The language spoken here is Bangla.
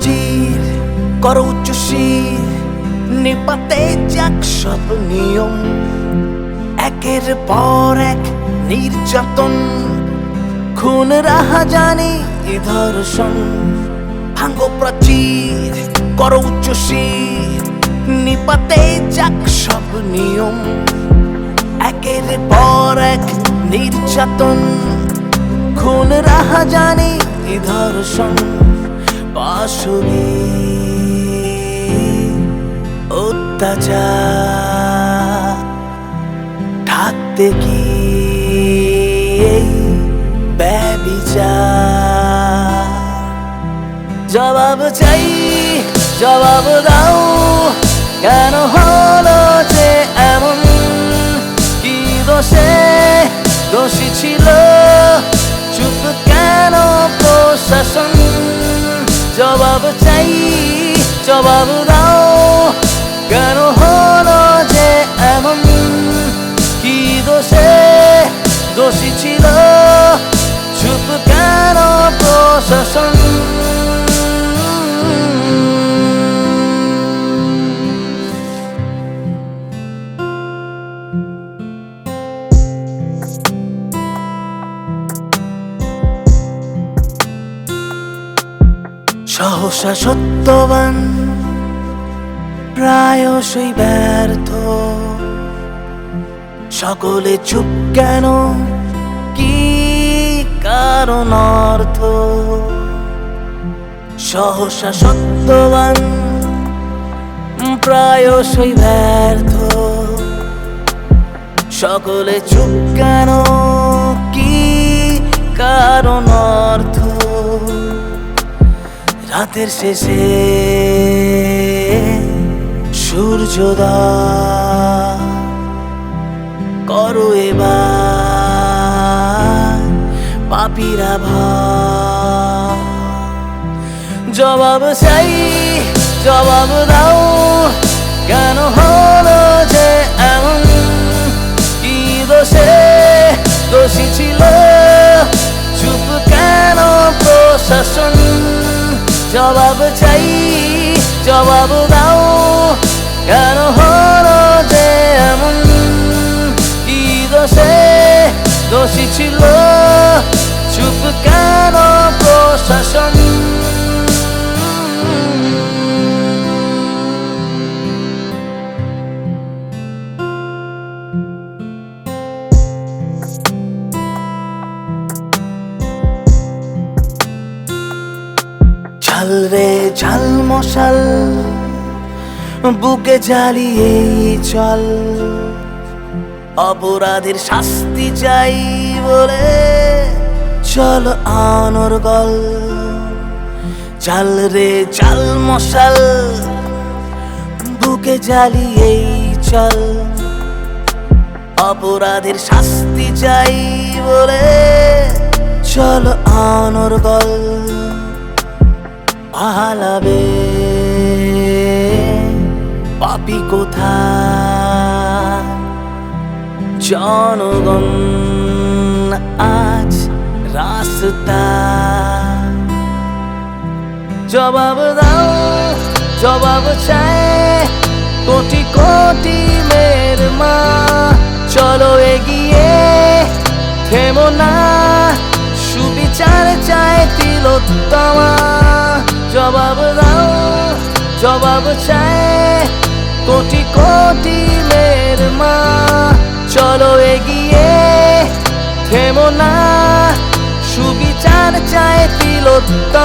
প্রাচীর করো উচ্চ শির, নিপাতে যাক সব নিয়ম। একের পর এক নির্যাতন, খুন রাহাজানি ধর্ষণ। ভাঙো প্রাচীর করো উচ্চ শির, নিপাতে যাক সব নিয়ম। একের পর এক নির্যাতন, খুন রাহাজানি ধর্ষণ। পাশবি অত্যাচার ঢাকতে কি এই ব্যভিচার? জবাব চাই, জবাব দাও, কেন হলো যে এমন? কি দোষে দোষী ছিল, চুপ কেন প্রশাসন? জবাব চাই, জবাব দাও, কেন হলো যে এমন? কি দোষে দোষী ছিল, চুপ কেন প্রশাসন? সহসা সত্যবান প্রায়শই ব্যর্থ, সকলে চুপ কেন, কি কারণ অর্থ? সহসা সত্যবান প্রায়শই ব্যর্থ, সকলে চুপ কেন, কি কারণ অর্থ? রাতের শেষে সূর্যোদয় করো এবার পাপীরা ভয়। জবাব চাই, জবাব দাও, কেন হলো যে এমন? কি দোষে দোষী ছিল, চুপ কেন প্রশাসন? জবাব চাই, জবাব দাও, কেন হলো যে এমন? কি দোষে দোষী ছিল, চুপ কেন প্রশাসন? ঝাল রে ঝাল মশাল, বুকে জ্বালিয়ে চল। অপরাধীর শাস্তি চাই বলে চল অনর্গল। ঝাল রে ঝাল মশাল, বুকে জ্বালিয়ে চল। অপরাধীর শাস্তি চাই বলে চল অনর্গল। পালাবে পাপী কোথায়? জনগণ আজ রাস্তা। জবাব দাও, জবাব চাই, কোটি কোটি মেয়ের মা। চলো এগিয়ে, থেমো না, সুবিচার চাই তিলোত্তমা। জবাব দাও, জবাব চাই, কোটি কোটি মেয়ের মা। চলো এগিয়ে, থেমো না, সুবিচার চাই তিলোত্তমা।